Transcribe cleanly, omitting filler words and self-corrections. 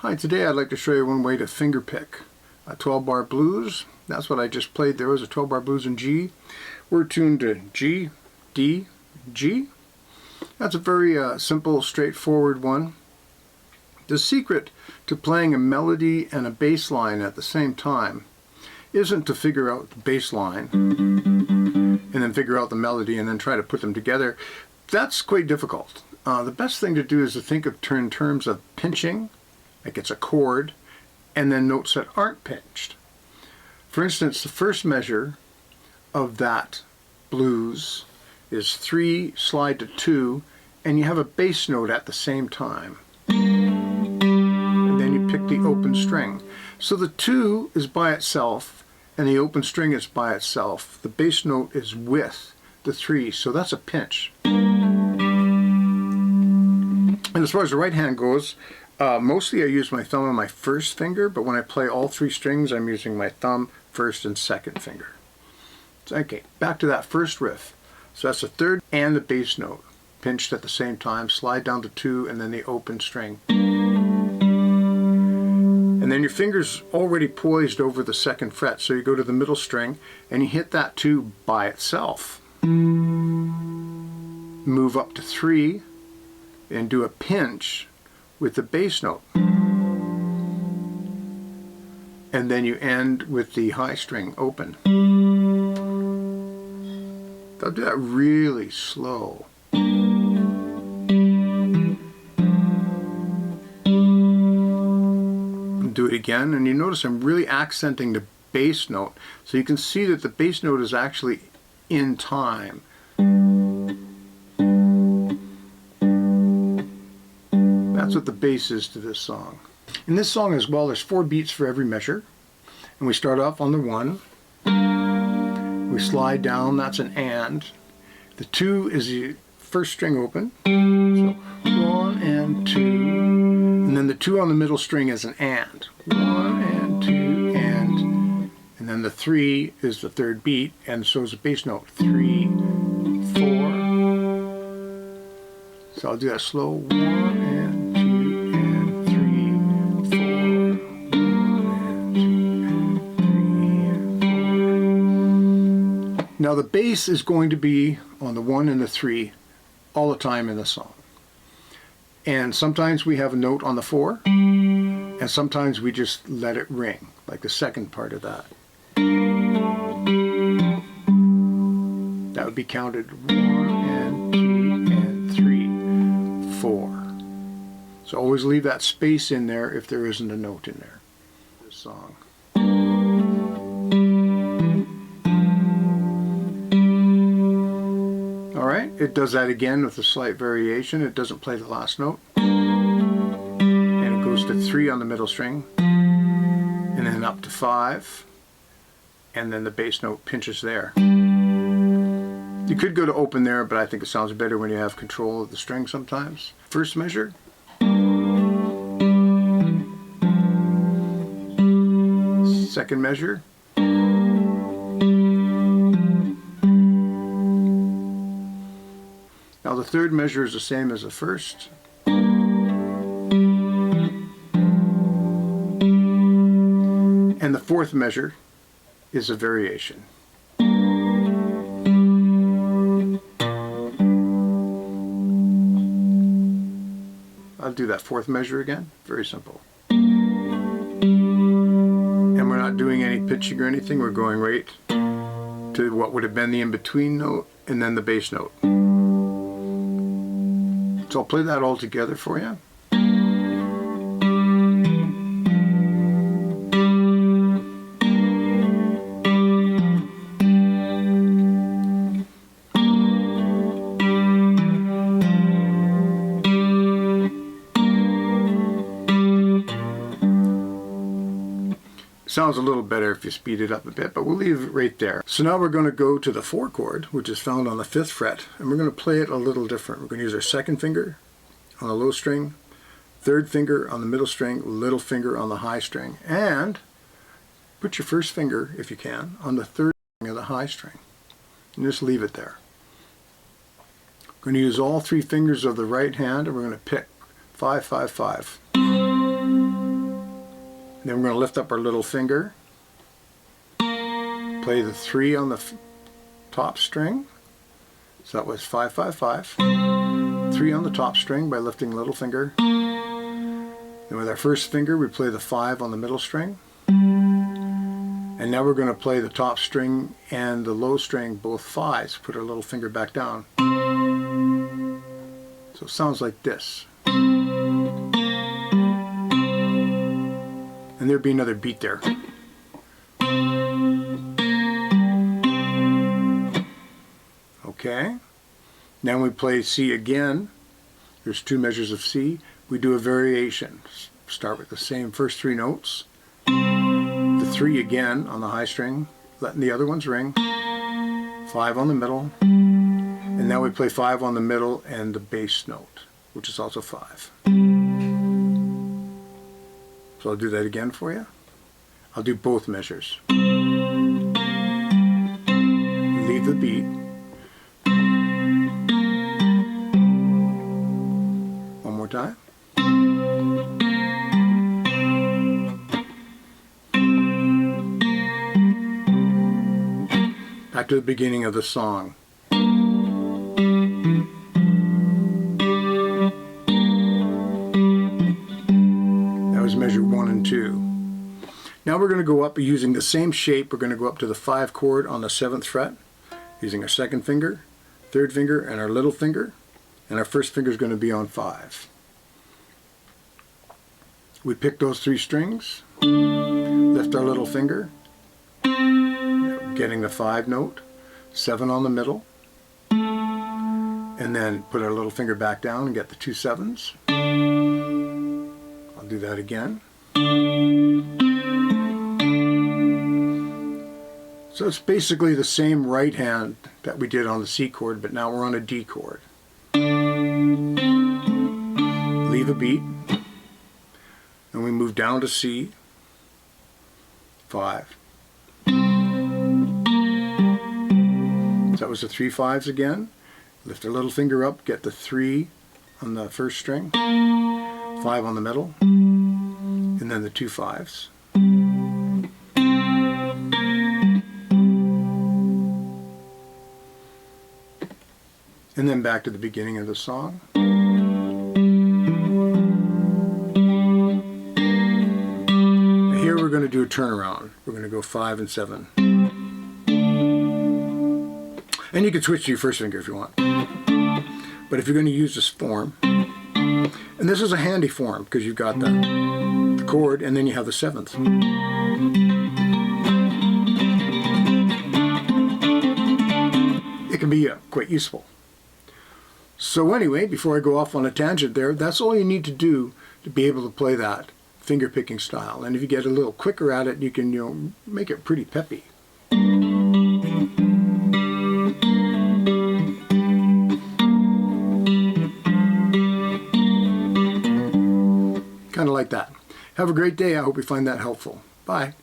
Hi, today I'd like to show you one way to finger pick a 12-bar blues. That's what I just played. There was a 12-bar blues in G. We're tuned to G, D, G. That's a very simple, straightforward one. The secret to playing a melody and a bass line at the same time isn't to figure out the bass line and then figure out the melody and then try to put them together. That's quite difficult. The best thing to do is to think of in terms of pinching, like it's a chord, and then notes that aren't pitched. For instance, the first measure of that blues is 3 slide to 2, and you have a bass note at the same time. And then you pick the open string. So the 2 is by itself, and the open string is by itself. The bass note is with the 3, so that's a pinch. And as far as the right hand goes, mostly I use my thumb and my first finger, but when I play all 3 strings, I'm using my thumb, first, and second finger. So, okay, back to that first riff. So that's the third and the bass note, pinched at the same time, slide down to 2, and then the open string. And then your finger's already poised over the second fret, so you go to the middle string, and you hit that 2 by itself. Move up to 3, and do a pinch with the bass note, and then you end with the high string open. I'll do that really slow. Do it again, and you notice I'm really accenting the bass note, so you can see that the bass note is actually in time. That's what the bass is to this song. In this song as well, there's 4 beats for every measure. And we start off on the 1. We slide down, that's an and. The 2 is the first string open. So 1 and 2. And then the 2 on the middle string is an and. 1 and 2 and. And then the 3 is the third beat, and so is the bass note. 3, 4. So I'll do that slow. 1 and 2 and 3, 4. 1 and 2 and 3 and 4. Now the bass is going to be on the 1 and the 3 all the time in the song. And sometimes we have a note on the 4, and sometimes we just let it ring, like the second part of that. That would be counted 1 and 2 and 3, 4. So always leave that space in there if there isn't a note in there. This song. Alright, it does that again with a slight variation. It doesn't play the last note. And it goes to 3 on the middle string, and then up to 5, and then the bass note pinches there. You could go to open there, but I think it sounds better when you have control of the string sometimes. First measure. Second measure. Now the third measure is the same as the first. And the fourth measure is a variation. I'll do that fourth measure again. Very simple. And we're not doing any pitching or anything. We're going right to what would have been the in-between note and then the bass note. So I'll play that all together for you. Sounds a little better if you speed it up a bit, but we'll leave it right there. So now we're going to go to the 4 chord, which is found on the 5th fret, and we're going to play it a little different. We're going to use our 2nd finger on the low string, 3rd finger on the middle string, little finger on the high string, and put your 1st finger, if you can, on the 3rd string of the high string, and just leave it there. We're going to use all 3 fingers of the right hand, and we're going to pick 5, 5, 5. Then we're going to lift up our little finger, play the 3 on the top string, so that was 5, 5, 5. 3 on the top string by lifting the little finger. Then with our 1st finger we play the 5 on the middle string. And now we're going to play the top string and the low string, both 5s. Put our little finger back down. So it sounds like this. And there'd be another beat there. Okay. Now we play C again. There's 2 measures of C. We do a variation. Start with the same first 3 notes. The 3 again on the high string, letting the other ones ring. 5 on the middle. And now we play 5 on the middle and the bass note, which is also 5. So I'll do that again for you. I'll do both measures. Leave the beat. One more time. Back to the beginning of the song. Measure 1 and 2. Now we're going to go up using the same shape. We're going to go up to the 5 chord on the 7th fret using our 2nd finger, 3rd finger, and our little finger, and our 1st finger is going to be on 5. We pick those 3 strings, lift our little finger, getting the 5 note, 7 on the middle, and then put our little finger back down and get the 2 7s. I'll do that again. So it's basically the same right hand that we did on the C chord, but now we're on a D chord. Leave a beat, and we move down to C, 5. So that was the 3 5s again. Lift our little finger up, get the 3 on the 1st string, 5 on the middle, and then the 2 5s. And then back to the beginning of the song. Here we're going to do a turnaround. We're going to go 5 and 7. And you can switch to your 1st finger if you want. But if you're going to use this form, and this is a handy form because you've got the chord and then you have the 7th. It can be quite useful. So anyway, before I go off on a tangent there, that's all you need to do to be able to play that finger picking style. And if you get a little quicker at it, you can make it pretty peppy. Kind of like that. Have a great day. I hope you find that helpful. Bye.